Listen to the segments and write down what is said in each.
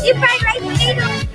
If I like potato.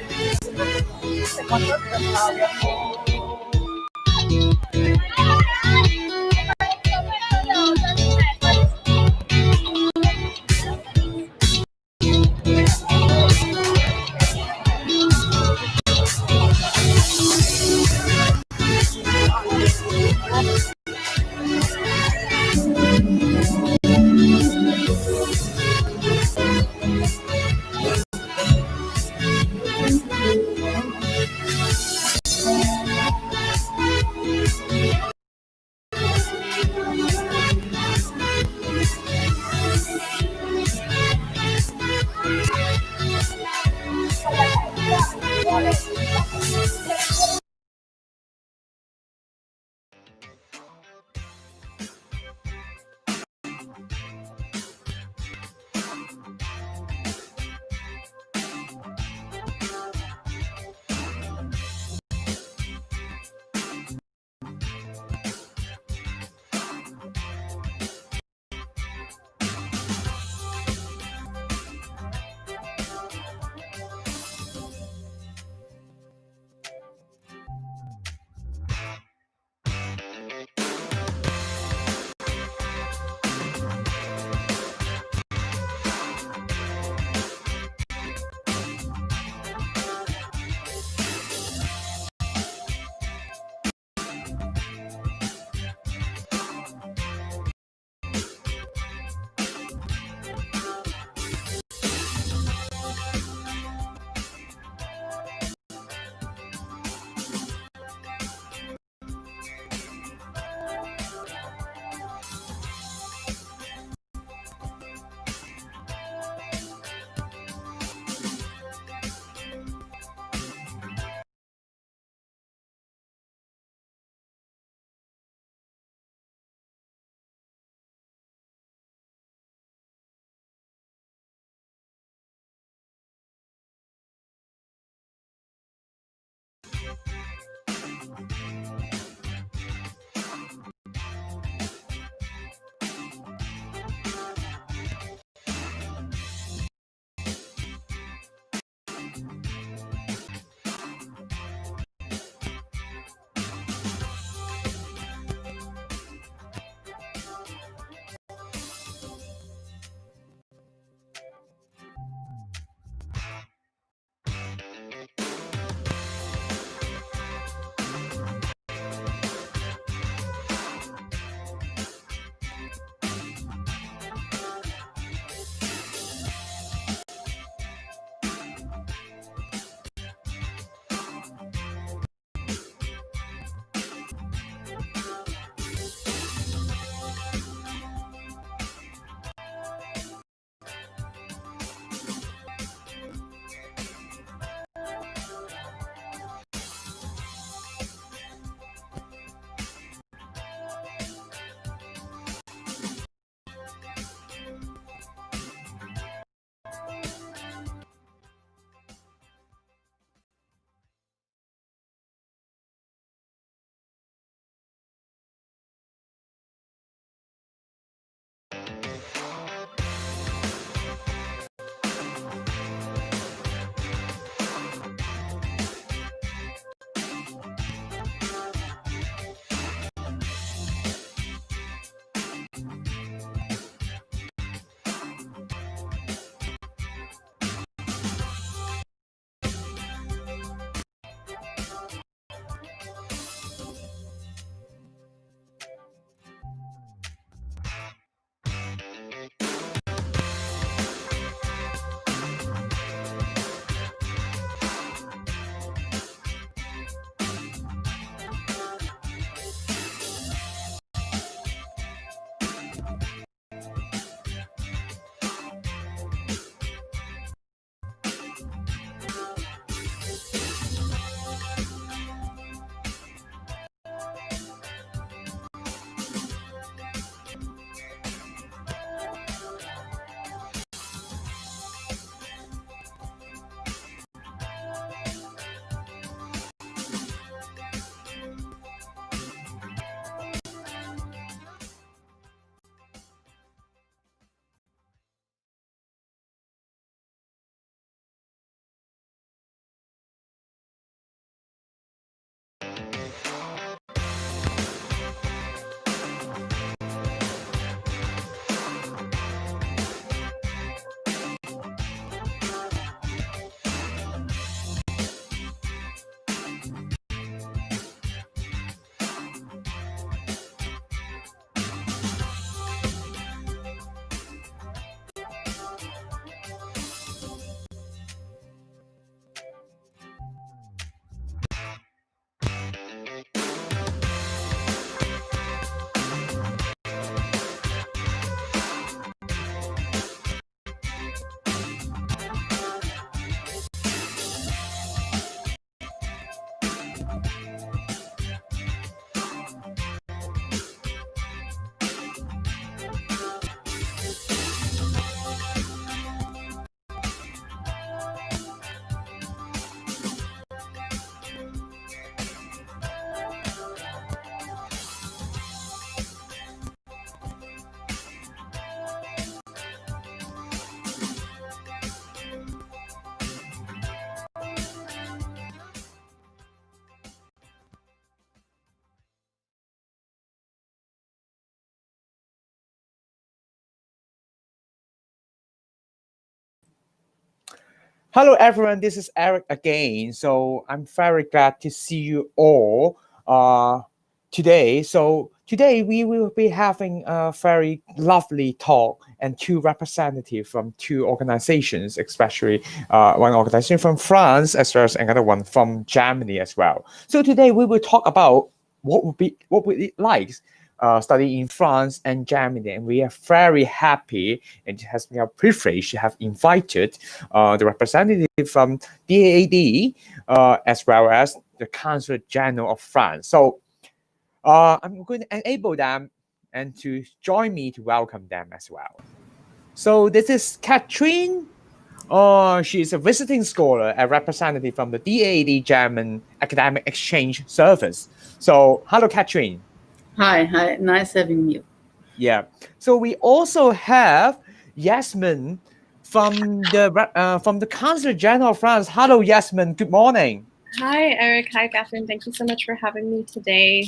Hello, everyone. This is Eric again. So I'm very glad to see you all today. So today we will be having a very lovely talk and two representatives from two organizations, especially one organization from France as well as another one from Germany as well. So today we will talk about what would it like studying in France and Germany, and we are very happy and it has been a privilege to have invited the representative from DAAD as well as the Consulate General of France. So I'm going to enable them and to join me to welcome them as well. So this is Catherine. She is a visiting scholar, a representative from the DAAD German Academic Exchange Service. So hello, Catherine. Hi, nice having you. Yeah. So we also have Yasmin from the Consul General of France. Hello, Yasmin. Good morning. Hi, Eric. Hi, Catherine. Thank you so much for having me today.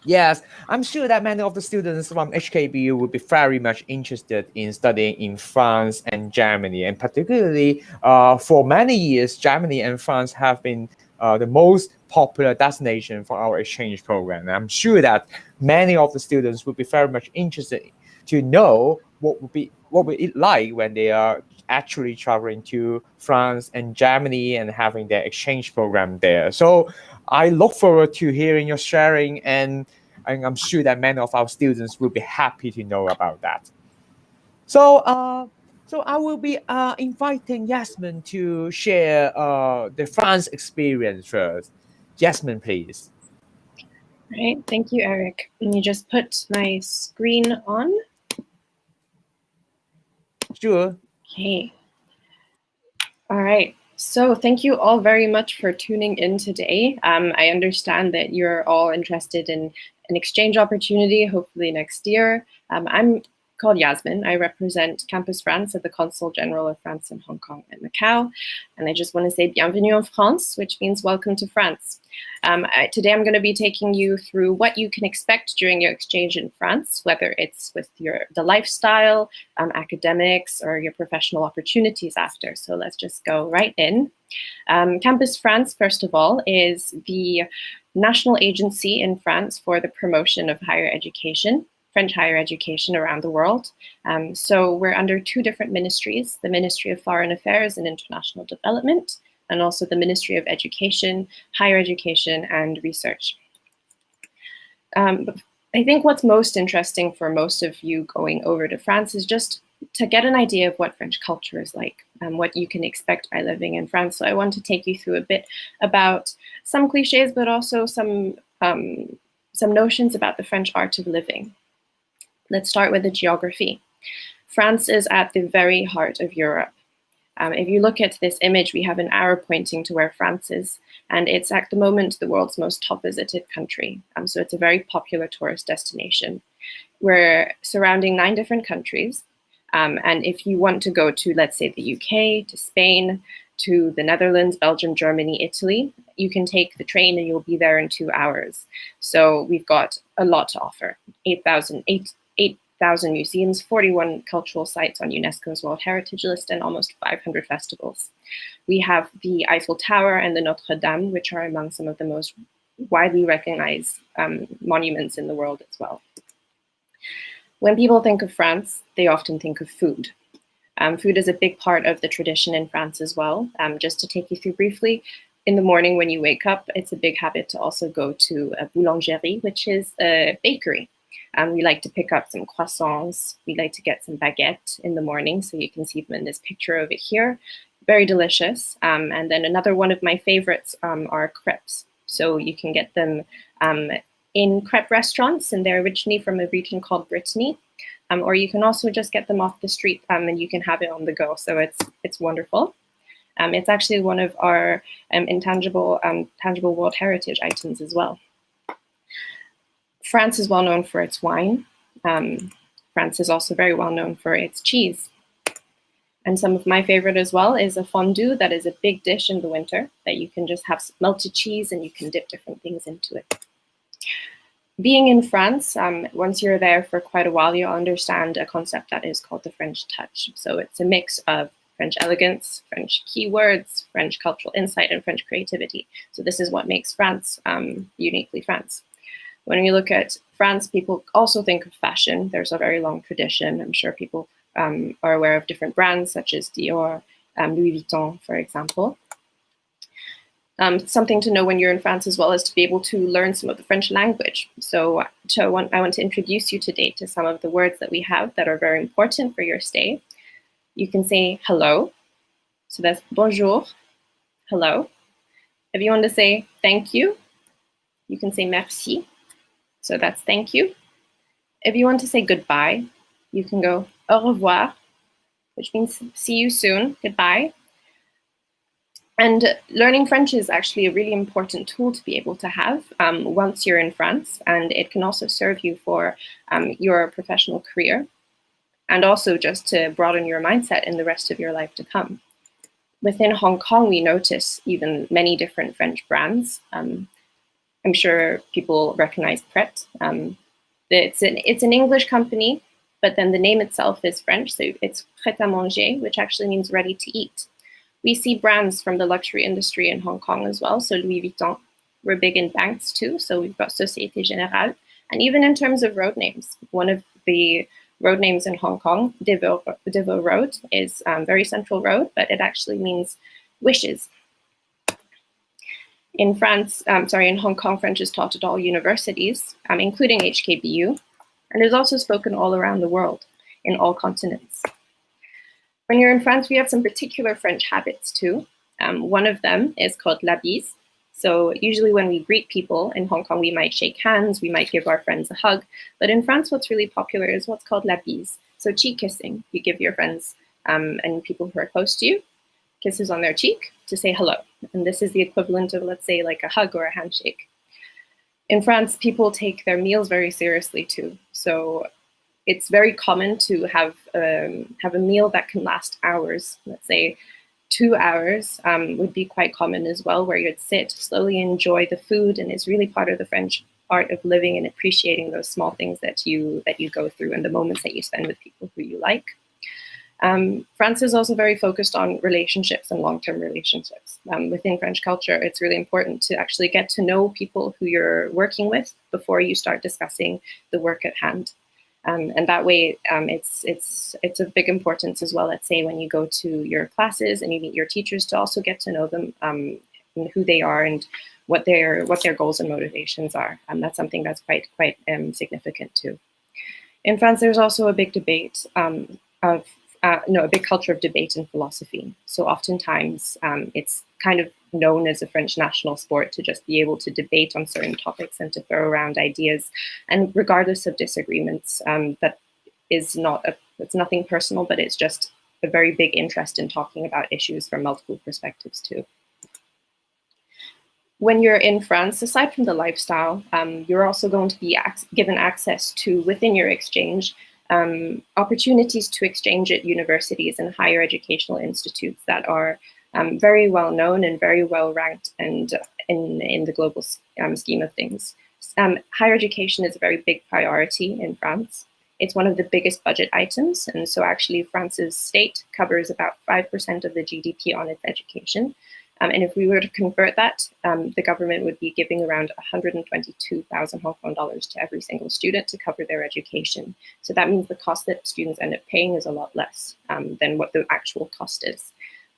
Yes, I'm sure that many of the students from HKBU will be very much interested in studying in France and Germany, and particularly for many years, Germany and France have been the most popular destination for our exchange program. And I'm sure that many of the students will be very much interested to know what would it like when they are actually traveling to France and Germany and having their exchange program there. So I look forward to hearing your sharing, and I'm sure that many of our students will be happy to know about that. So I will be inviting Yasmin to share the France experience first. Yasmin, please. All right. Thank you, Eric. Let me just put my screen on. Sure. Okay. All right. So thank you all very much for tuning in today. I understand that you're all interested in an exchange opportunity, hopefully next year. I'm called Yasmin. I represent Campus France at the Consul General of France in Hong Kong and Macau. And I just want to say bienvenue en France, which means welcome to France. Today I'm going to be taking you through what you can expect during your exchange in France, whether it's with the lifestyle, academics, or your professional opportunities after. So let's just go right in. Campus France, first of all, is the national agency in France for the promotion of higher education, French higher education around the world. So we're under two different ministries, the Ministry of Foreign Affairs and International Development, and also the Ministry of Education, Higher Education, and Research. I think what's most interesting for most of you going over to France is just to get an idea of what French culture is like and what you can expect by living in France. So I want to take you through a bit about some cliches, but also some notions about the French art of living. Let's start with the geography. France is at the very heart of Europe. If you look at this image, we have an arrow pointing to where France is, and it's at the moment the world's most top visited country. So it's a very popular tourist destination. We're surrounding 9 different countries. And if you want to go to, let's say, the UK, to Spain, to the Netherlands, Belgium, Germany, Italy, you can take the train and you'll be there in 2 hours. So we've got a lot to offer. 8,000 museums, 41 cultural sites on UNESCO's World Heritage List, and almost 500 festivals. We have the Eiffel Tower and the Notre Dame, which are among some of the most widely recognized monuments in the world as well. When people think of France, they often think of food. Food is a big part of the tradition in France as well. Just to take you through briefly, in the morning when you wake up, it's a big habit to also go to a boulangerie, which is a bakery. We like to pick up some croissants. We like to get some baguette in the morning. So you can see them in this picture over here. Very delicious. And then another one of my favorites are crepes. So you can get them in crepe restaurants, and they're originally from a region called Brittany. Or you can also just get them off the street and you can have it on the go. So it's wonderful. It's actually one of our tangible World Heritage items as well. France is well known for its wine. France is also very well known for its cheese. And some of my favorite as well is a fondue. That is a big dish in the winter that you can just have melted cheese and you can dip different things into it. Being in France, once you're there for quite a while, you'll understand a concept that is called the French touch. So it's a mix of French elegance, French keywords, French cultural insight, and French creativity. So this is what makes France uniquely France. When we look at France, people also think of fashion. There's a very long tradition. I'm sure people are aware of different brands such as Dior, Louis Vuitton, for example. Something to know when you're in France as well is to be able to learn some of the French language. So I want to introduce you today to some of the words that we have that are very important for your stay. You can say hello. So that's bonjour, hello. If you want to say thank you, you can say merci. So that's thank you. If you want to say goodbye, you can go au revoir, which means see you soon, goodbye. And learning French is actually a really important tool to be able to have once you're in France, and it can also serve you for your professional career, and also just to broaden your mindset in the rest of your life to come. Within Hong Kong, we notice even many different French brands. I'm sure people recognize Pret. It's an English company, but then the name itself is French, so it's Pret à Manger, which actually means ready to eat. We see brands from the luxury industry in Hong Kong as well. So Louis Vuitton, we're big in banks too. So we've got Société Générale. And even in terms of road names, one of the road names in Hong Kong, Devo Road, is very central road, but it actually means wishes. In Hong Kong, French is taught at all universities, including HKBU, and is also spoken all around the world in all continents. When you're in France, we have some particular French habits too. One of them is called la bise. So usually when we greet people in Hong Kong, we might shake hands, we might give our friends a hug. But in France, what's really popular is what's called la bise. So cheek kissing. You give your friends and people who are close to you kisses on their cheek to say hello. And this is the equivalent of, let's say, like a hug or a handshake. In France, people take their meals very seriously too. So it's very common to have a meal that can last hours. Let's say 2 hours would be quite common as well, where you'd sit, slowly enjoy the food, and it's really part of the French art of living and appreciating those small things that you go through and the moments that you spend with people who you like. France is also very focused on relationships and long-term relationships. Within French culture, it's really important to actually get to know people who you're working with before you start discussing the work at hand. And that way, it's of big importance as well, let's say, when you go to your classes and you meet your teachers, to also get to know them, and who they are and what their goals and motivations are. That's something that's quite significant too. In France, there's also a big debate a big culture of debate and philosophy. So oftentimes it's kind of known as a French national sport to just be able to debate on certain topics and to throw around ideas, and regardless of disagreements, that is it's nothing personal, but it's just a very big interest in talking about issues from multiple perspectives too. When you're in France, aside from the lifestyle, you're also going to be given access to, within your exchange, opportunities to exchange at universities and higher educational institutes that are very well known and very well ranked and in the global scheme of things. Higher education is a very big priority in France. It's one of the biggest budget items, and so actually France's state covers about 5% of the GDP on its education. And if we were to convert that, the government would be giving around 122,000 Hong Kong dollars to every single student to cover their education. So that means the cost that students end up paying is a lot less than what the actual cost is.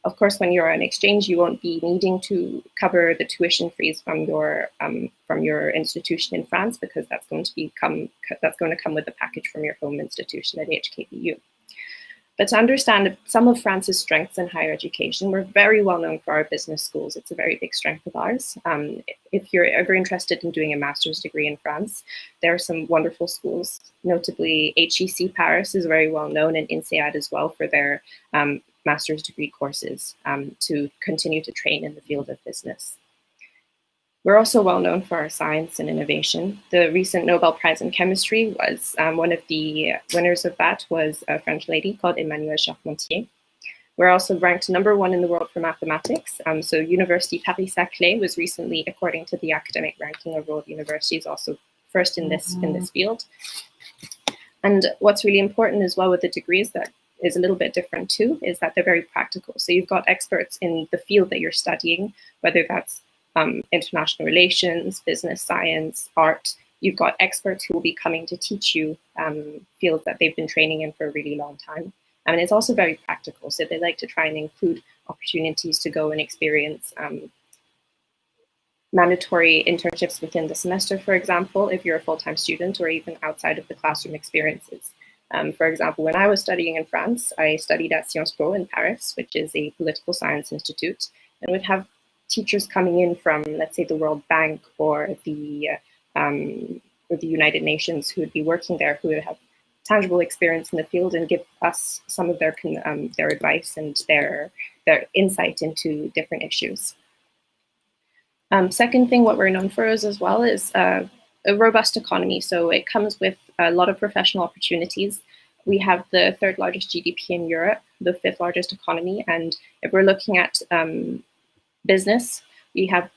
Of course, when you're on exchange, you won't be needing to cover the tuition fees from your institution in France, because that's going to come with the package from your home institution at HKBU. But to understand some of France's strengths in higher education, we're very well known for our business schools. It's a very big strength of ours. If you're ever interested in doing a master's degree in France, there are some wonderful schools. Notably, HEC Paris is very well known, and INSEAD as well, for their master's degree courses to continue to train in the field of business. We're also well known for our science and innovation. The recent Nobel Prize in Chemistry was one of the winners of that was a French lady called Emmanuelle Charpentier. We're also ranked #1 in the world for mathematics. So University Paris-Saclay was recently, according to the academic ranking of world universities, also first in this field. And what's really important as well with the degree is that is a little bit different too, is that they're very practical. So you've got experts in the field that you're studying, whether that's international relations, business science, art. You've got experts who will be coming to teach you fields that they've been training in for a really long time. And it's also very practical. So they like to try and include opportunities to go and experience mandatory internships within the semester, for example, if you're a full-time student, or even outside of the classroom experiences. For example, when I was studying in France, I studied at Sciences Po in Paris, which is a political science institute, and we'd have teachers coming in from, let's say, the World Bank or the United Nations who would be working there, who would have tangible experience in the field and give us some of their advice and their insight into different issues. Second thing, what we're known for as well is a robust economy. So it comes with a lot of professional opportunities. We have the 3rd largest GDP in Europe, the 5th largest economy. And if we're looking at business, we have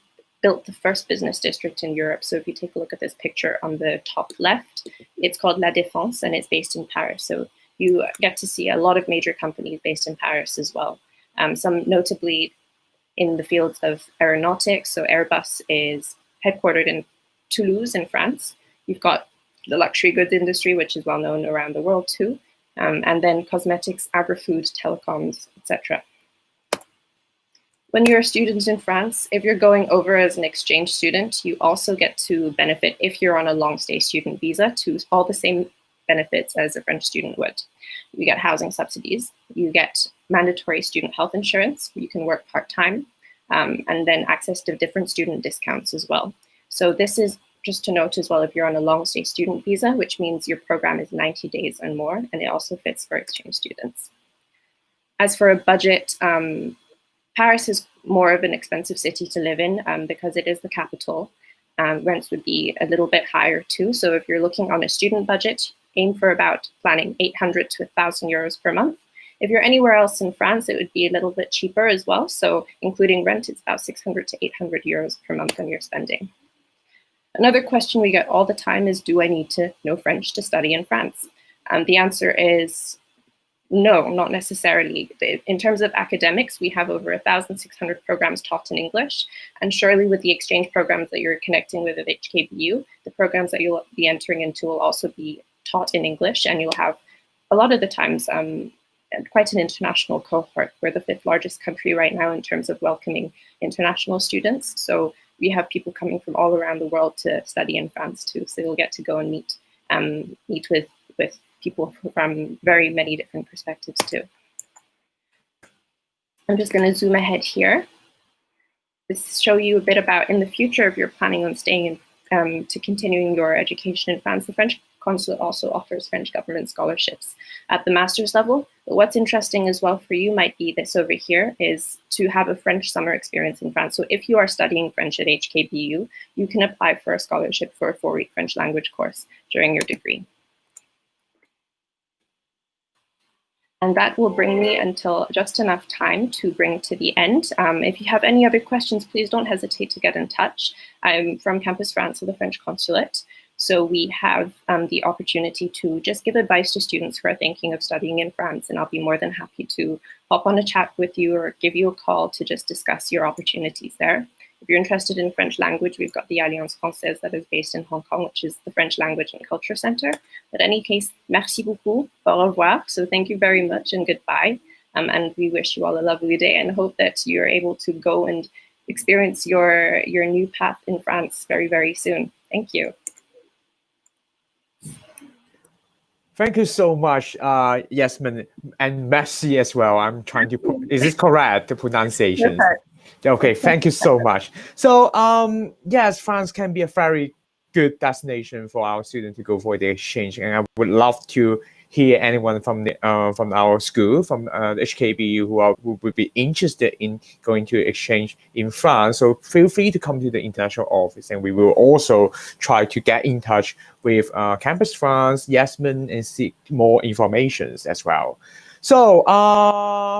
built the first business district in Europe. So if you take a look at this picture on the top left, it's called La Défense and it's based in Paris. So you get to see a lot of major companies based in Paris as well. Some notably in the fields of aeronautics. So Airbus is headquartered in Toulouse in France. You've got the luxury goods industry, which is well known around the world too. And then cosmetics, agri-food, telecoms, etc. When you're a student in France, if you're going over as an exchange student, you also get to benefit, if you're on a long stay student visa, to all the same benefits as a French student would. You get housing subsidies, you get mandatory student health insurance, you can work part-time, and then access to different student discounts as well. So this is just to note as well, if you're on a long stay student visa, which means your program is 90 days and more, and it also fits for exchange students. As for a budget, Paris is more of an expensive city to live in because it is the capital. Rents would be a little bit higher too. So if you're looking on a student budget, aim for about planning 800 to 1,000 euros per month. If you're anywhere else in France, it would be a little bit cheaper as well. So including rent, it's about 600 to 800 euros per month on your spending. Another question we get all the time is, do I need to know French to study in France? The answer is no, not necessarily. In terms of academics, we have over 1,600 programs taught in English. And surely with the exchange programs that you're connecting with at HKBU, the programs that you'll be entering into will also be taught in English. And you'll have, a lot of the times, quite an international cohort. We're the 5th largest country right now in terms of welcoming international students. So we have people coming from all around the world to study in France too. So you'll get to go and meet with people from very many different perspectives too. I'm just going to zoom ahead here. This show you a bit about in the future, if you're planning on staying in, to continuing your education in France, the French Consulate also offers French government scholarships at the master's level. But what's interesting as well for you might be this over here, is to have a French summer experience in France. So if you are studying French at HKBU, you can apply for a scholarship for a 4-week French language course during your degree. And that will bring me until just enough time to bring to the end. If you have any other questions, please don't hesitate to get in touch. I'm from Campus France of the French Consulate. So we have the opportunity to just give advice to students who are thinking of studying in France, and I'll be more than happy to hop on a chat with you or give you a call to just discuss your opportunities there. If you're interested in French language, we've got the Alliance Française that is based in Hong Kong, which is the French Language and Culture Center. But in any case, merci beaucoup, au revoir. So thank you very much and goodbye. And we wish you all a lovely day and hope that you're able to go and experience your new path in France very, very soon. Thank you. Thank you so much, Yasmin, and merci as well. I'm trying to is this correct, the pronunciation? Okay, thank you so much. So, yes, France can be a very good destination for our students to go for the exchange, and I would love to hear anyone from our school, from HKBU, who would be interested in going to exchange in France. So feel free to come to the international office, and we will also try to get in touch with Campus France, Yasmin, and seek more information as well. So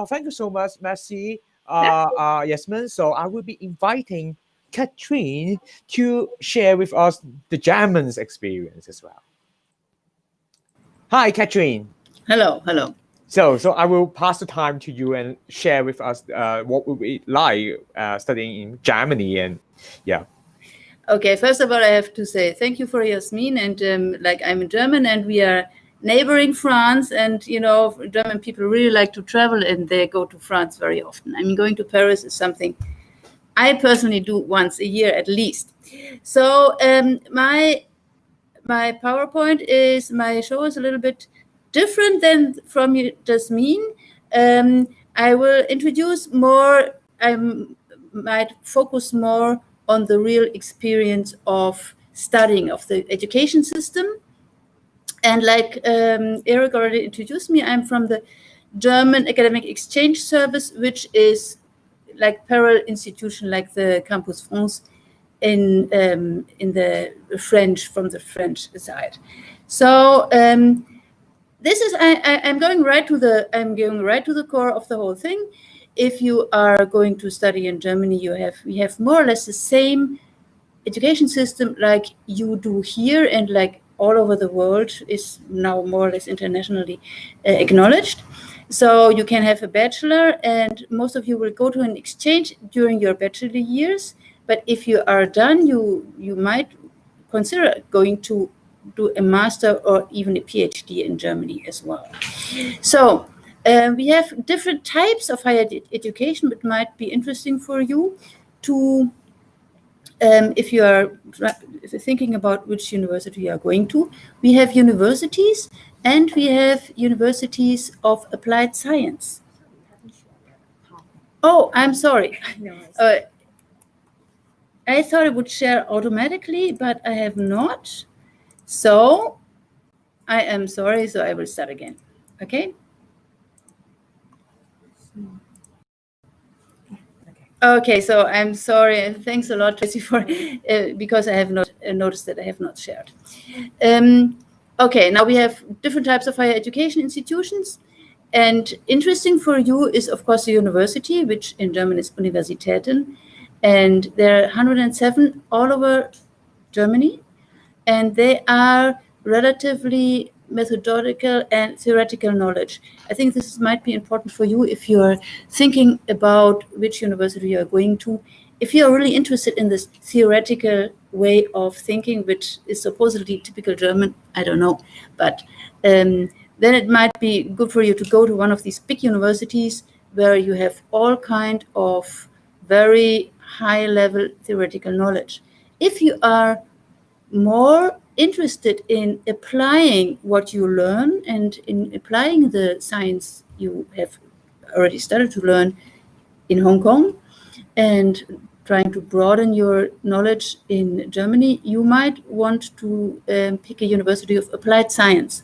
thank you so much, merci, Yasmin. So I will be inviting Catherine to share with us the German's experience as well. Hi, Catherine. Hello, hello. So I will pass the time to you and share with us what would be like studying in Germany and yeah. Okay, first of all, I have to say thank you for Yasmin. And like I'm in German, and we are neighboring France, and you know, German people really like to travel, and they go to France very often. I mean, going to Paris is something I personally do once a year at least. So my PowerPoint is, my show is a little bit different than from Jasmine. I will introduce more, I might focus more on the real experience of studying of the education system. And like Eric already introduced me, I'm from the German Academic Exchange Service, which is like parallel institution like the Campus France in the French, from the French side. So this is I'm going right to the core of the whole thing. If you are going to study in Germany, we have more or less the same education system like you do here, and like all over the world is now more or less internationally acknowledged. So you can have a bachelor, and most of you will go to an exchange during your bachelor years. But if you are done, you might consider going to do a master or even a PhD in Germany as well. So we have different types of higher education, but might be interesting for you to, if you're thinking about which university you are going to. We have universities, and we have universities of applied science. Oh, I'm sorry. I thought it would share automatically, but I have not. So I am sorry, so I will start again. Okay? Okay, so I'm sorry. Thanks a lot, Tracy, for because I have not noticed that I have not shared. Okay, now we have different types of higher education institutions. And interesting for you is, of course, the university, which in German is Universitäten. And there are 107 all over Germany. And they are relatively methodological and theoretical knowledge. I think this might be important for you if you're thinking about which university you're going to. If you're really interested in this theoretical way of thinking, which is supposedly typical German, I don't know, but then it might be good for you to go to one of these big universities where you have all kind of very high-level theoretical knowledge. If you are more interested in applying what you learn and in applying the science you have already started to learn in Hong Kong and trying to broaden your knowledge in Germany, you might want to pick a university of applied science,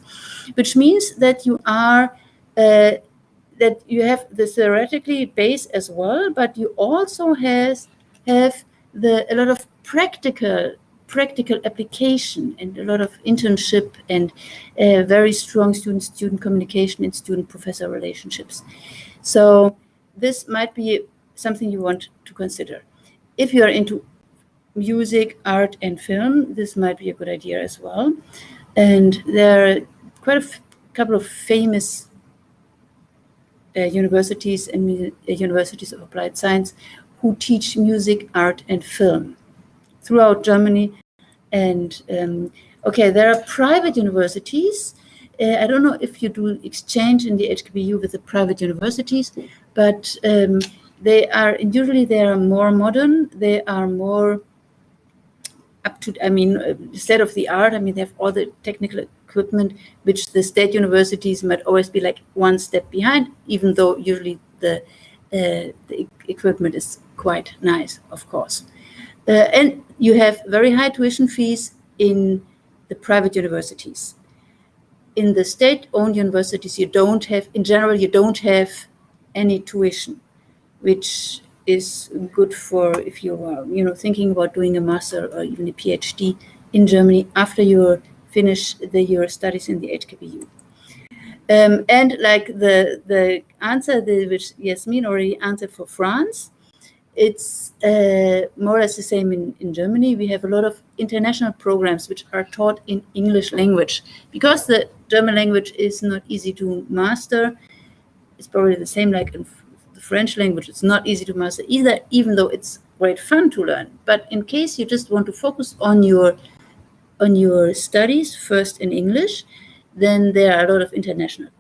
which means that you are that you have the theoretically base as well, but you also have a lot of practical application and a lot of internship and very strong student-student communication and student-professor relationships. So this might be something you want to consider. If you are into music, art, and film, this might be a good idea as well. And there are quite a couple of famous universities and universities of applied science who teach music, art, and film throughout Germany. And okay, there are private universities. I don't know if you do exchange in the HKBU with the private universities, but usually they are more modern. They are more up to, state of the art. They have all the technical equipment, which the state universities might always be like one step behind, even though usually the equipment is quite nice, of course. And you have very high tuition fees in the private universities. In the state-owned universities, you don't have any tuition, which is good for if you are, thinking about doing a master or even a PhD in Germany after you finish your studies in the HKBU. And like the answer which Yasmin already answered for France, it's more or less the same in Germany. We have a lot of international programs which are taught in English language. Because the German language is not easy to master, it's probably the same like in the French language. It's not easy to master either, even though it's great fun to learn. But in case you just want to focus on your studies first in English, then there are a lot of international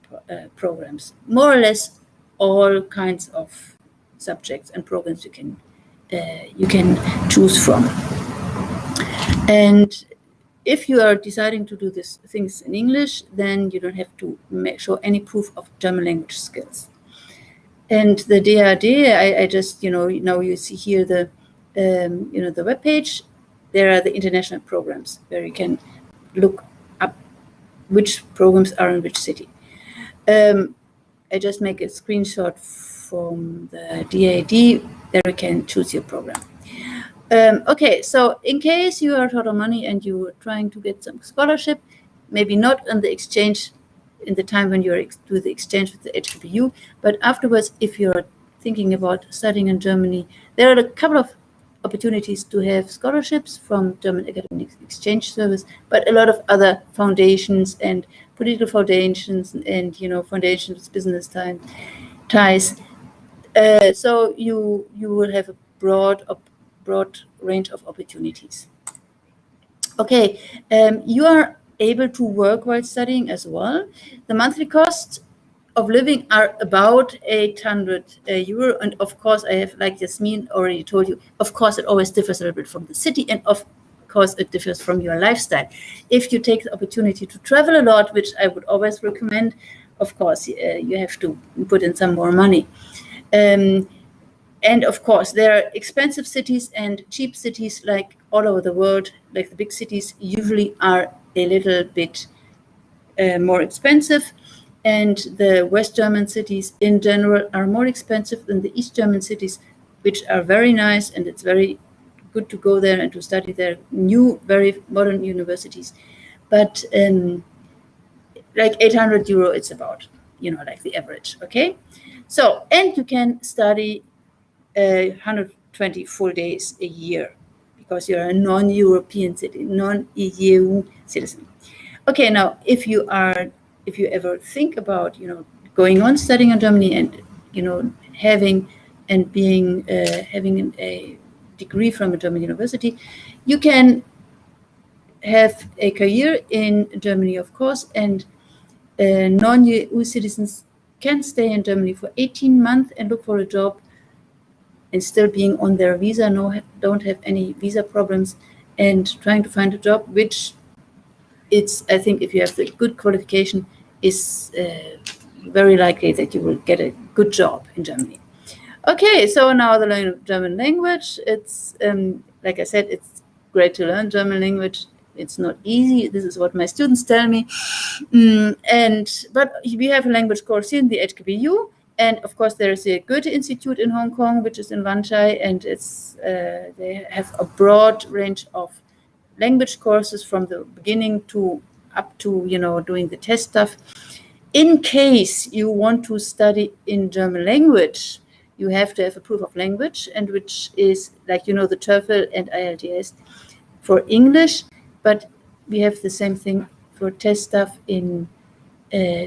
programs, more or less all kinds of subjects and programs you can choose from. And if you are deciding to do these things in English, then you don't have to show any proof of German language skills. And the DAAD, I just, now you see here the web page. There are the international programs where you can look up which programs are in which city. I just make a screenshot from the DAAD. There you can choose your program. Okay, so in case you are short on money and you are trying to get some scholarship, maybe not on the exchange in the time when you do the exchange with the HKBU, but afterwards, if you're thinking about studying in Germany, there are a couple of opportunities to have scholarships from German Academic Exchange Service, but a lot of other foundations and political foundations and foundations with business ties. So you will have a broad range of opportunities. Okay, you are able to work while studying as well. The monthly costs of living are about 800 euro, and of course I have, like Jasmin already told you, of course it always differs a little bit from the city, and of course it differs from your lifestyle. If you take the opportunity to travel a lot, which I would always recommend, of course you have to put in some more money. And of course, there are expensive cities and cheap cities like all over the world. Like the big cities usually are a little bit more expensive, and the West German cities in general are more expensive than the East German cities, which are very nice, and it's very good to go there and to study their new, very modern universities. But like 800 euro, it's about, like the average, okay? So, and you can study 120 full days a year because you're a non-European citizen, non-EU citizen. Okay, now if you ever think about going on studying in Germany and having a degree from a German university, you can have a career in Germany, of course, and non-EU citizens can stay in Germany for 18 months and look for a job and still being on their visa, don't have any visa problems, and trying to find a job, which I think if you have the good qualification, is very likely that you will get a good job in Germany. Okay, so now the German language. It's, like I said, it's great to learn German language. It's not easy. This is what my students tell me. But we have a language course here in the HKBU. And of course, there is a Goethe Institute in Hong Kong, which is in Wan Chai, and they have a broad range of language courses from the beginning to up to doing the test stuff. In case you want to study in German language, you have to have a proof of language, and which is like the TOEFL and IELTS for English, but we have the same thing for test stuff in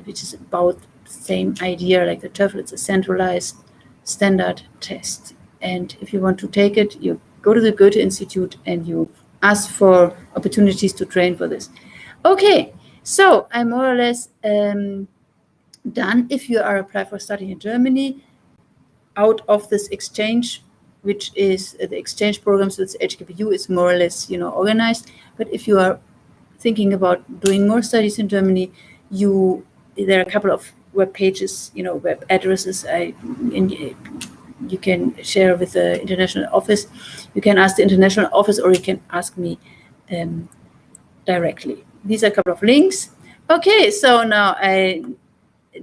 which is about same idea like the TOEFL. It's a centralized standard test, and if you want to take it, you go to the Goethe Institute and you ask for opportunities to train for this. Okay, so I'm more or less done. If you are applying for study in Germany out of this exchange, which is the exchange programs with HKBU, is more or less organized. But if you are thinking about doing more studies in Germany, there are a couple of web pages, web addresses you can share with the international office. You can ask the international office, or you can ask me directly. These are a couple of links. Okay, so now I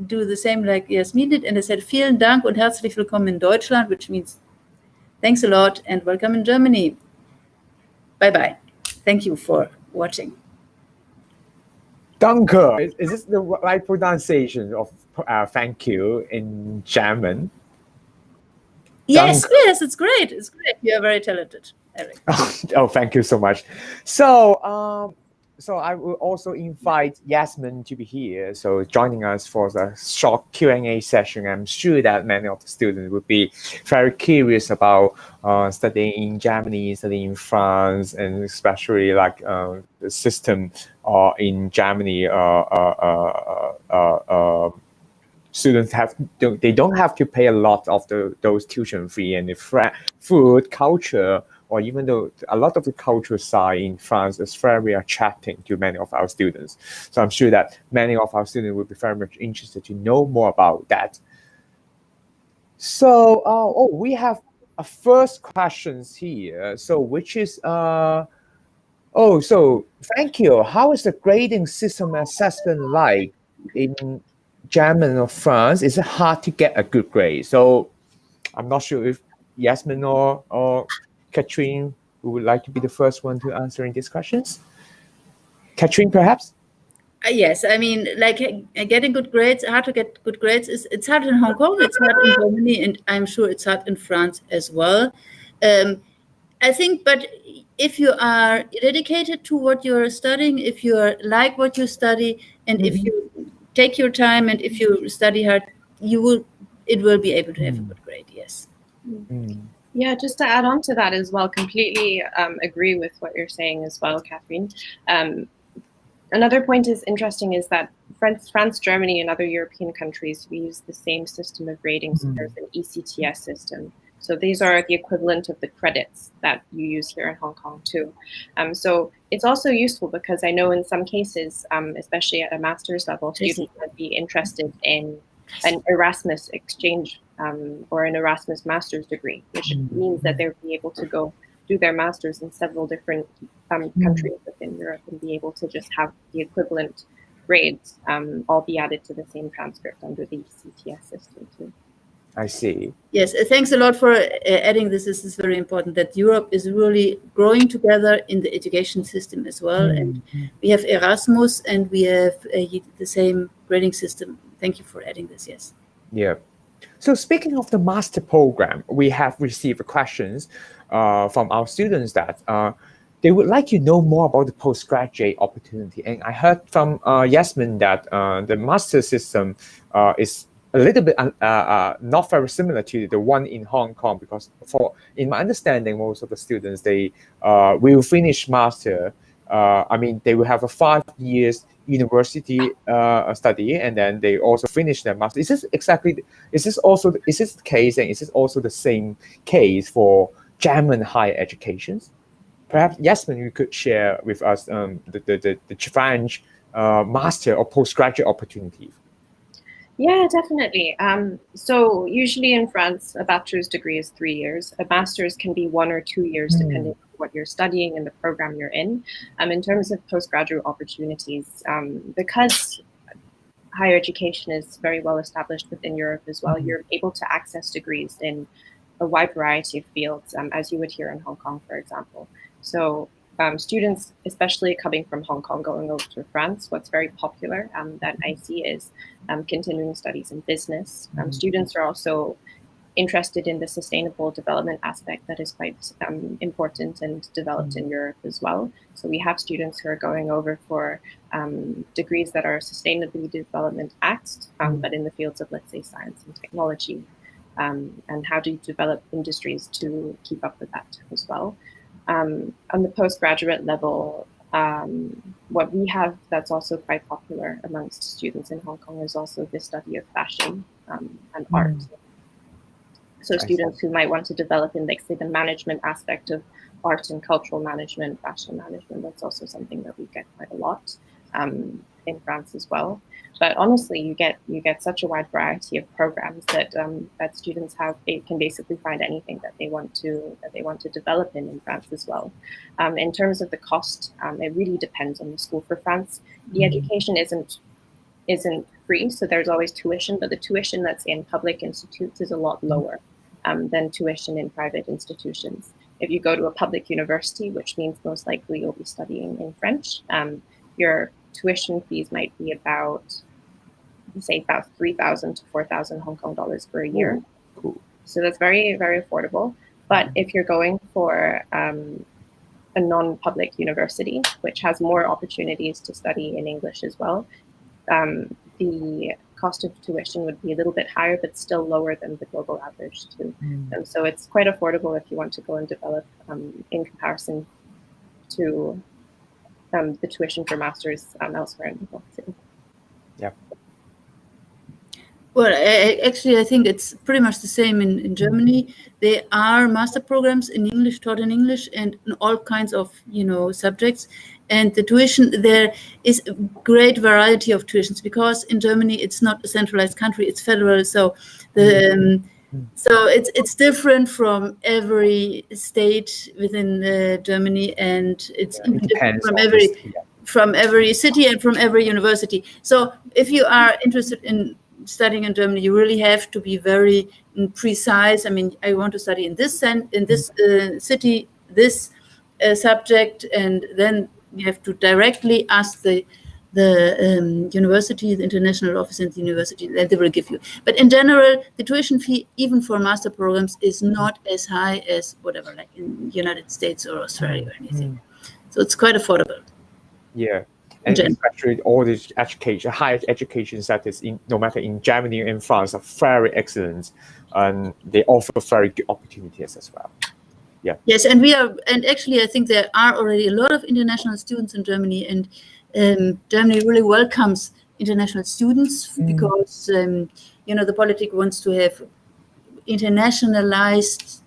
do the same like Jasmin did, and I said, vielen Dank und herzlich willkommen in Deutschland, which means thanks a lot and welcome in Germany. Bye-bye. Thank you for watching. Danke. Is this the right pronunciation of thank you in German? Yes, yes, it's great. It's great. You are very talented, Eric. Oh, thank you so much. So so I will also invite Yasmin to be here, so joining us for the short Q&A session. I'm sure that many of the students would be very curious about studying in Germany, studying in France, and especially like the system in Germany. Students don't have to pay a lot of those tuition fee, and the food culture, or even though a lot of the cultural side in France is very attracting to many of our students. So I'm sure that many of our students will be very much interested to know more about that. So, we have a first questions here. So, which is, so thank you. How is the grading system assessment like in Germany or France? Is it hard to get a good grade? So, I'm not sure if Yasmin or Katrine would like to be the first one to answering these questions. Katrine, perhaps? Yes, I mean, like getting good grades, hard to get good grades. It's hard in Hong Kong, it's hard in Germany, and I'm sure it's hard in France as well. I think, but if you are dedicated to what you're studying, if you like what you study, and if you take your time, and if you study hard, it will be able to have a good grade. Yes. Yeah, just to add on to that as well, completely agree with what you're saying as well, Catherine. Another point is interesting is that France, Germany, and other European countries, we use the same system of grading. So there's an ECTS system. So these are the equivalent of the credits that you use here in Hong Kong too. So it's also useful because I know in some cases, especially at a master's level, students might be interested in an Erasmus exchange or an Erasmus master's degree, which means that they'll be able to go do their masters in several different countries within Europe and be able to just have the equivalent grades all be added to the same transcript under the ECTS system too. I see. Yes, thanks a lot for adding this. This is very important that Europe is really growing together in the education system as well. And we have Erasmus and we have the same grading system. Thank you for adding this, yes. Yeah. So speaking of the master program, we have received questions from our students that they would like to know more about the postgraduate opportunity. And I heard from Yasmin that the master system is a little bit not very similar to the one in Hong Kong, because in my understanding, most of the students, they will finish master. They will have a 5 years university study, and then they also finish their master. Is this the case, and is this also the same case for German higher educations? Perhaps Yasmin, you could share with us the French master or postgraduate opportunities. Yeah, definitely. So usually in France, a bachelor's degree is 3 years. A master's can be 1 or 2 years, depending on what you're studying and the program you're in. In terms of postgraduate opportunities, because higher education is very well established within Europe as well, you're able to access degrees in a wide variety of fields, as you would here in Hong Kong, for example. So students, especially coming from Hong Kong, going over to France, what's very popular that I see is continuing studies in business. Students are also interested in the sustainable development aspect that is quite important and developed in Europe as well. So we have students who are going over for degrees that are sustainably development axed, but in the fields of, let's say, science and technology, and how do you develop industries to keep up with that as well. On the postgraduate level, what we have that's also quite popular amongst students in Hong Kong is also the study of fashion and art. So students who might want to develop in, like, say, the management aspect of art and cultural management, fashion management, that's also something that we get quite a lot in France as well. But honestly, you get such a wide variety of programs that that students have. They can basically find anything that they want to develop in France as well. In terms of the cost, it really depends on the school. For France, the education isn't free, so there's always tuition. But the tuition that's in public institutes is a lot lower than tuition in private institutions. If you go to a public university, which means most likely you'll be studying in French, your tuition fees might be about 3,000 to 4,000 Hong Kong dollars per year. So that's very, very affordable. But if you're going for a a non-public university, which has more opportunities to study in English as well. The cost of tuition would be a little bit higher, but still lower than the global average too. And so it's quite affordable if you want to go and develop in comparison to the tuition for masters elsewhere in the world too. Yeah. Well, I think it's pretty much the same in Germany. There are master programs in English, taught in English, and in all kinds of subjects. And the tuition, there is a great variety of tuitions, because in Germany it's not a centralized country; it's federal. So it's different from every state within Germany, and it's even different from every city and from every university. So if you are interested in studying in Germany, you really have to be very precise. I mean, I want to study in this city, this subject, and then you have to directly ask the university, the international office in the university, that they will give you. But in general, the tuition fee, even for master programs, is not as high as whatever, like in United States or Australia or anything. So it's quite affordable. Yeah. And especially all these higher education sectors, no matter in Germany and France, are very excellent, and they offer very good opportunities as well. Yeah. Yes, and actually I think there are already a lot of international students in Germany, and Germany really welcomes international students because the politic wants to have internationalized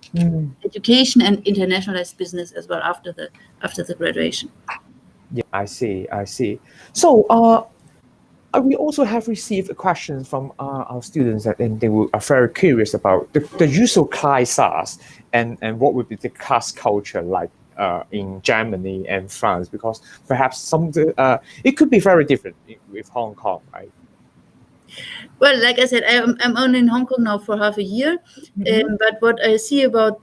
education and internationalized business as well after the graduation. Yeah, I see. So, we also have received questions from our students, and they are very curious about the usual class size and what would be the class culture like in Germany and France, because perhaps it could be very different with Hong Kong, right? Well, like I said, I'm only in Hong Kong now for half a year, but what I see about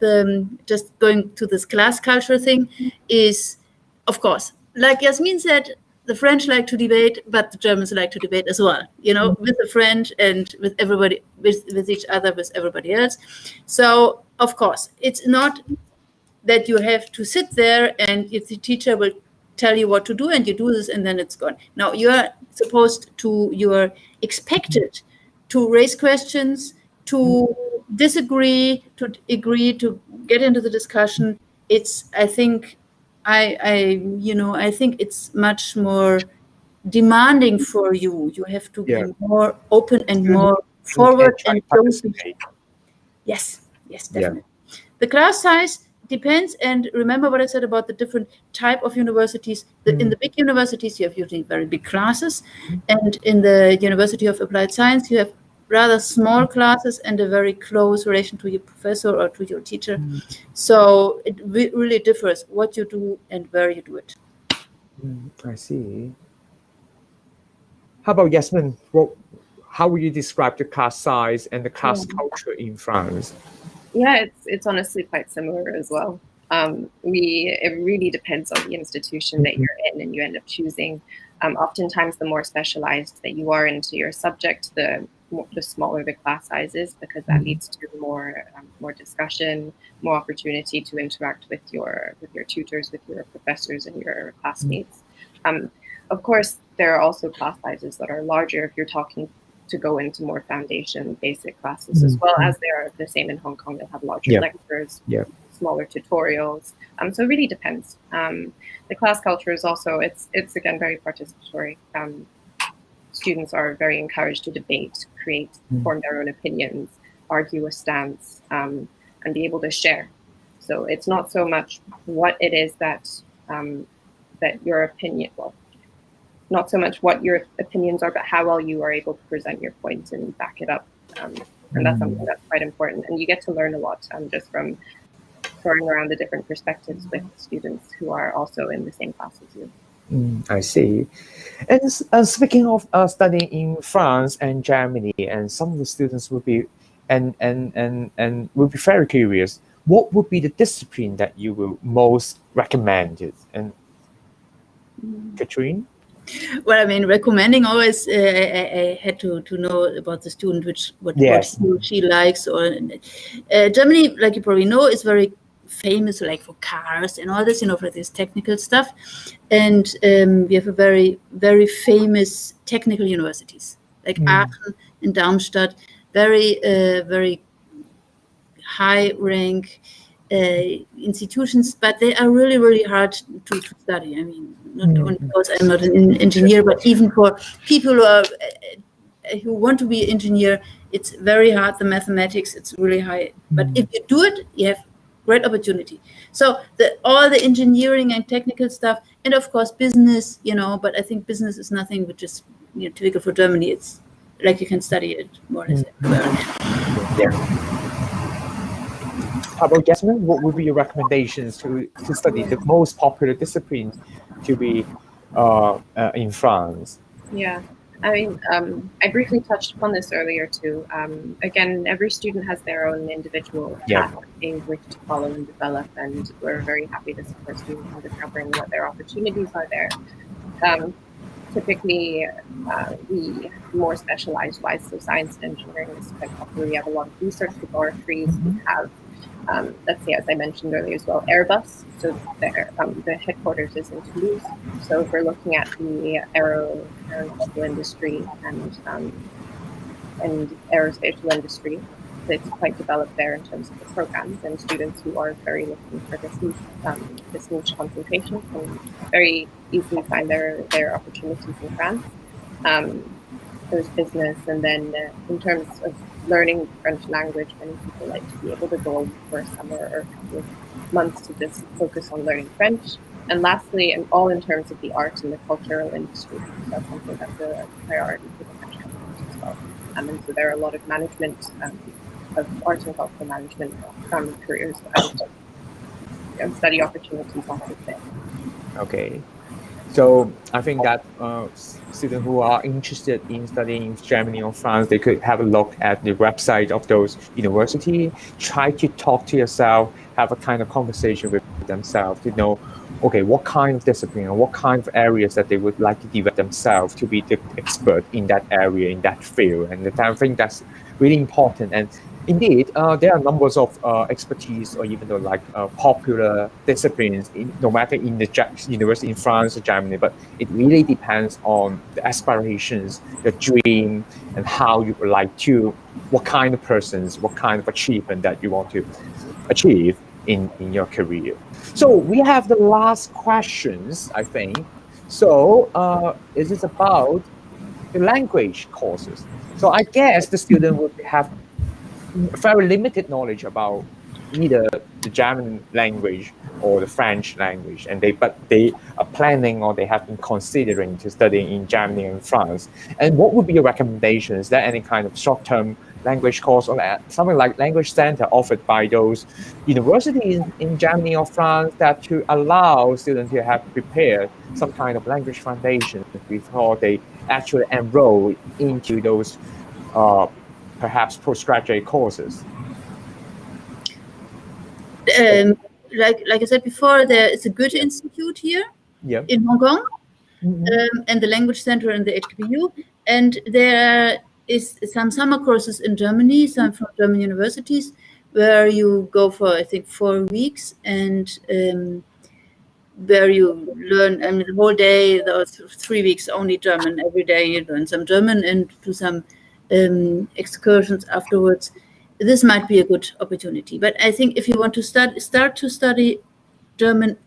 just going to this class culture thing is, of course, like Yasmin said, the French like to debate, but the Germans like to debate as well, with the French and with everybody, with each other, with everybody else. So, of course, it's not that you have to sit there and if the teacher will tell you what to do and you do this and then it's gone. Now, you're expected to raise questions, to disagree, to agree, to get into the discussion. I think it's much more demanding for you. You have to be more open and more forward and don't be. Yes, definitely. Yeah. The class size depends, and remember what I said about the different type of universities. In the big universities, you have usually very big classes, and in the University of Applied Science, you have rather small classes and a very close relation to your professor or to your teacher. So it really differs what you do and where you do it. I see. How about Yasmin? How would you describe the class size and the class culture in France? Yeah, it's honestly quite similar as well. It really depends on the institution that you're in, and you end up choosing. Oftentimes, the more specialized that you are into your subject, the smaller the class size is, because that leads to more discussion, more opportunity to interact with your tutors, with your professors, and your classmates. Of course, there are also class sizes that are larger if you're talking to go into more foundation, basic classes, as well as they are the same in Hong Kong. They'll have larger lectures, smaller tutorials. So it really depends. The class culture is also, it's again very participatory. Students are very encouraged to debate, form their own opinions, argue a stance, and be able to share. So it's not so much what it is that your opinion, not so much what your opinions are, but how well you are able to present your points and back it up. And that's something that's quite important. And you get to learn a lot just from throwing around the different perspectives with students who are also in the same class as you. I see. And speaking of studying in France and Germany, and some of the students will be and will be very curious, what would be the discipline that you will most recommend? And Katrine? Well, I mean, recommending always, I had to know about the student, what he or she likes. Or Germany, like you probably know, is very famous, like for cars and all this, for this technical stuff. And we have a very, very famous technical universities, like Aachen and Darmstadt, very, very high rank institutions, but they are really, really hard to study. I mean, not only because I'm not an engineer, but even for people who want to be an engineer, it's very hard. The mathematics, it's really high. But if you do it, you have great opportunity. So all the engineering and technical stuff, and of course business, but I think business is nothing which is typical for Germany. It's like you can study it more or less everywhere. Yeah. How about Jasmine? What would be your recommendations to study the most popular disciplines to be in France? Yeah, I mean, I briefly touched upon this earlier too. Again, every student has their own individual path in which to follow and develop, and we're very happy to support students in discovering what their opportunities are there. Typically, we more specialized wise, so science and engineering is quite popular. We have a lot of research laboratories. We have, let's say, as I mentioned earlier as well, Airbus. So the headquarters is in Toulouse. So if we're looking at the aeronautical industry and aerospatial industry, it's quite developed there in terms of the programs, and students who are very looking for this niche concentration can very easily find their opportunities in France. There's business, and then in terms of learning French language, many people like to be able to go for a summer or a couple of months to just focus on learning French. And lastly, and all in terms of the arts and the cultural industry, that's something that's a priority for the French government as well. And so there are a lot of management of arts and cultural management careers and study opportunities also there. Okay. So I think that students who are interested in studying in Germany or France, they could have a look at the website of those universities, try to talk to yourself, have a kind of conversation with themselves to know, okay, what kind of discipline or what kind of areas that they would like to develop themselves to be the expert in that area, in that field. And I think that's really important. And indeed, there are numbers of expertise or even popular disciplines, no matter in the university in France or Germany, but it really depends on the aspirations, the dream, and how you would like to, what kind of persons, what kind of achievement that you want to achieve in your career. So we have the last questions, I think. So it is about the language courses. So I guess the student would have very limited knowledge about either the German language or the French language, but they are planning or they have been considering to study in Germany and France. And what would be your recommendations? Is there any kind of short-term language course or something like language center offered by those universities in Germany or France that to allow students to have prepared some kind of language foundation before they actually enroll into those perhaps postgraduate courses? Like I said before, there is a Goethe Institute here in Hong Kong, and the Language Center in the HKBU. And there is some summer courses in Germany, some from German universities, where you go for, I think, 4 weeks, and where you learn, I mean, the whole day, those 3 weeks, only German. Every day you learn some German and do some excursions afterwards. This might be a good opportunity. But I think if you want to start to study German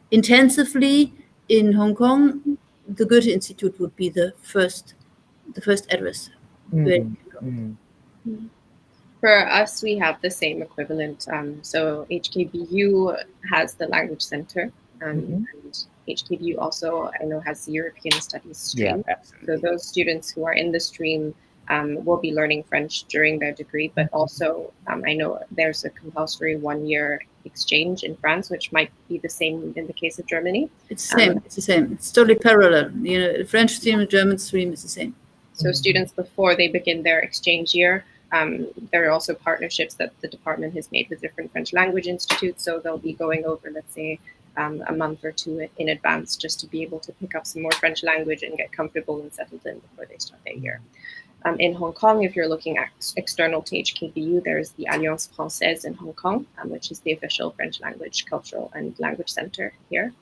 intensively in Hong Kong, the Goethe Institute would be the first address. For us, we have the same equivalent. So HKBU has the language center, and HKBU also, I know, has the European Studies stream. So those students who are in the stream will be learning French during their degree, but also I know there's a compulsory 1-year exchange in France, which might be the same in the case of Germany. It's the same. It's the same. It's totally parallel. The French stream and German stream is the same. So students, before they begin their exchange year, there are also partnerships that the department has made with different French language institutes. So they'll be going over, let's say, a month or two in advance just to be able to pick up some more French language and get comfortable and settled in before they start their year. In Hong Kong, if you're looking at external to HKBU, there's the Alliance Française in Hong Kong, which is the official French language, cultural, and language center here.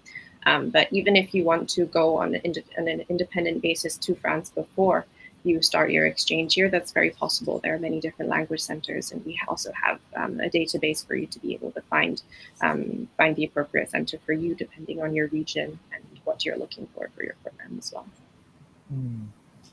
But even if you want to go on an independent basis to France before you start your exchange year, that's very possible. There are many different language centers, and we also have a database for you to be able to find the appropriate center for you, depending on your region and what you're looking for your program as well.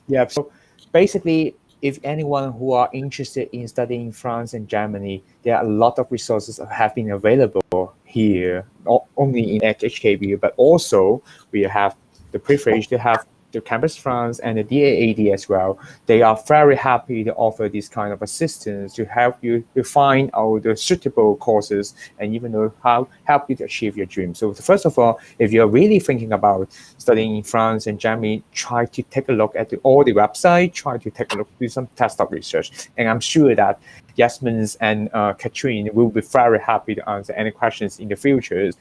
Yeah, so basically, if anyone who are interested in studying in France and Germany, there are a lot of resources that have been available here, not only in HKBU, but also we have the privilege to have the Campus France and the DAAD as well. They are very happy to offer this kind of assistance to help you to find out the suitable courses and even know how help you to achieve your dream. So first of all, if you're really thinking about studying in France and Germany, try to take a look at all the website, try to take a look, do some desktop research. And I'm sure that Yasmin and Katrine will be very happy to answer any questions in the future.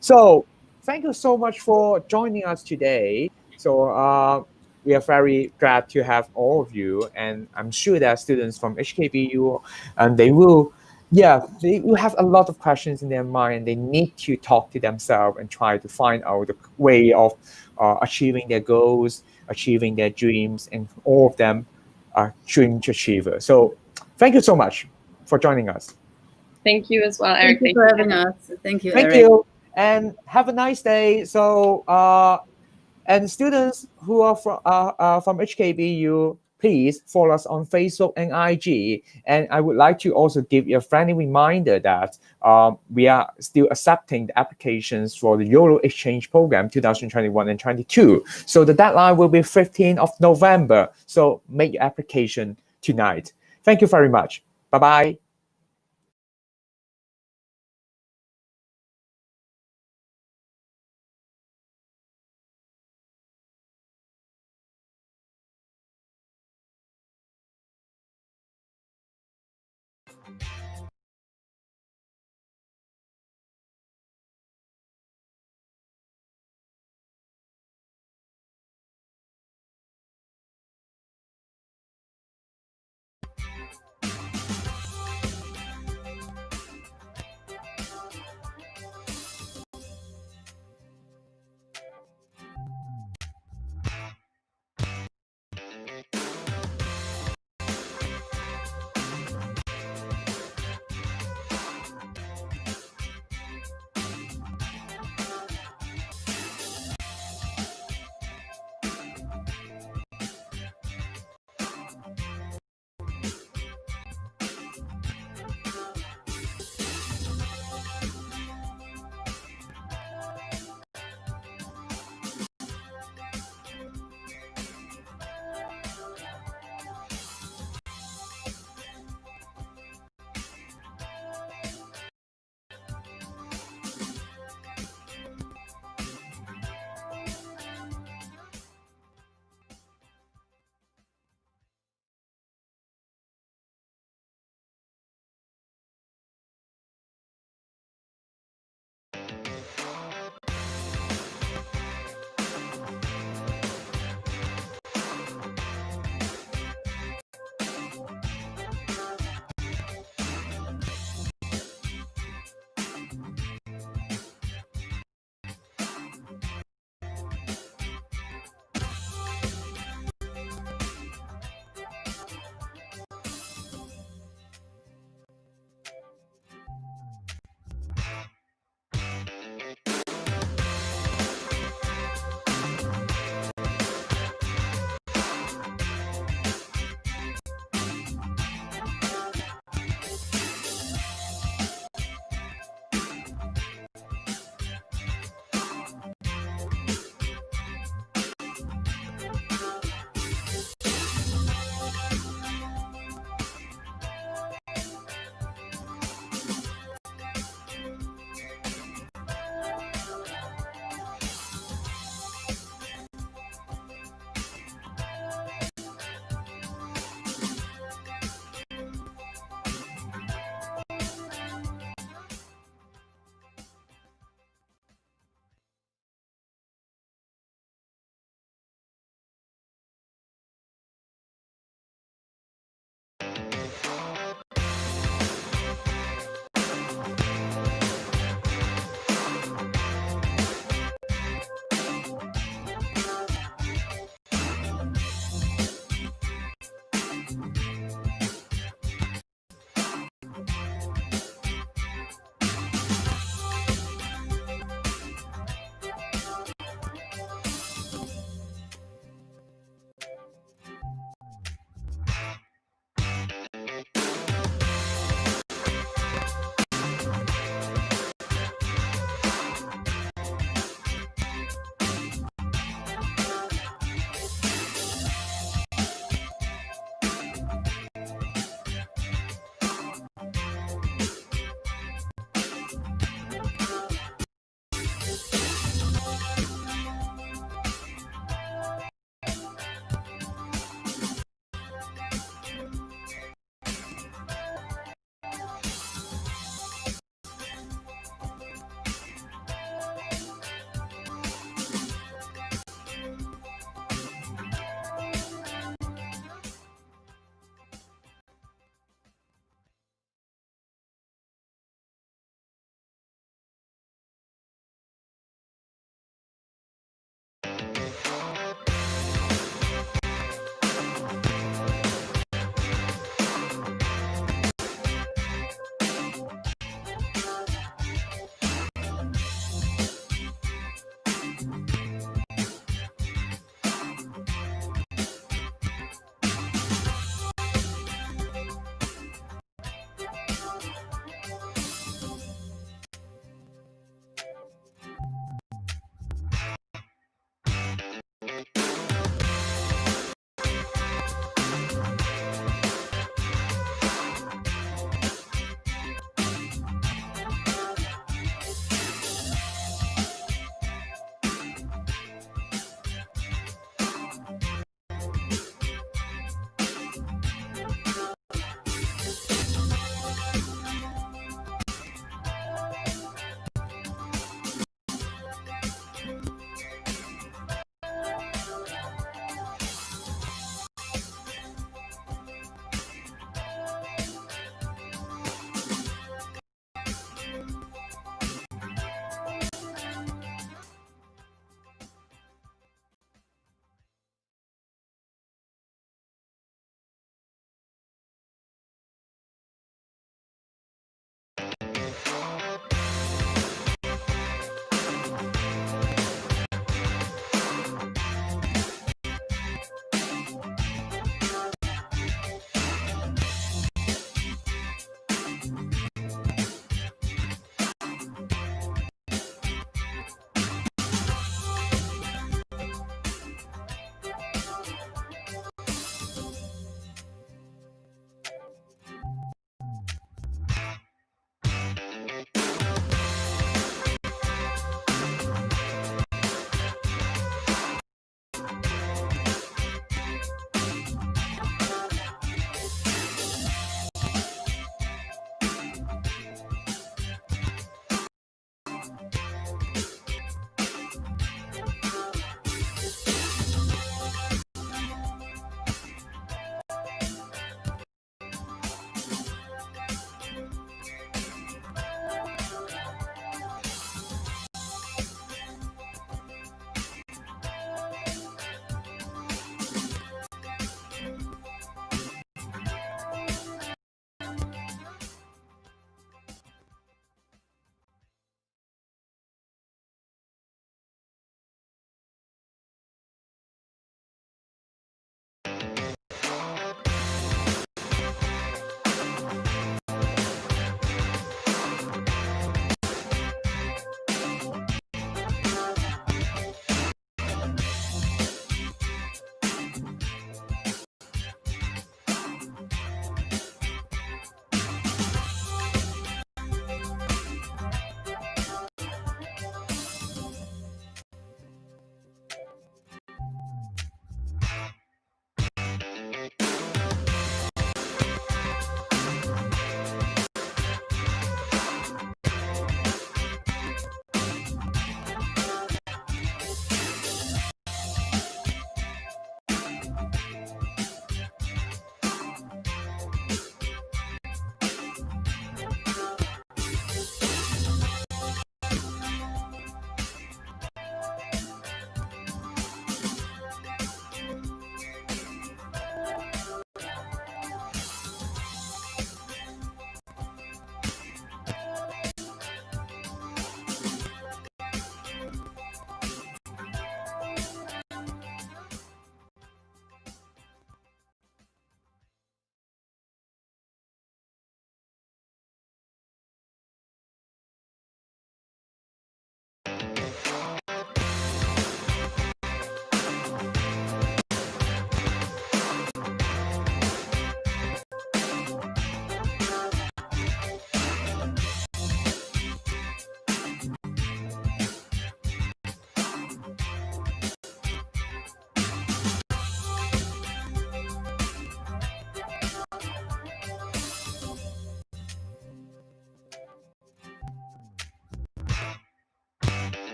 So thank you so much for joining us today. So we are very glad to have all of you, and I'm sure that students from HKBU, and they will have a lot of questions in their mind. They need to talk to themselves and try to find out the way of achieving their goals, achieving their dreams, and all of them are dream achievers. So thank you so much for joining us. Thank you as well, Eric. Thank you for having us. Thank you, Thank Eric. you, and have a nice day. So. And students who are from HKBU, please follow us on Facebook and IG. And I would like to also give you a friendly reminder that we are still accepting the applications for the YOLO Exchange Program 2021 and 22. So the deadline will be 15th of November. So make your application tonight. Thank you very much. Bye-bye.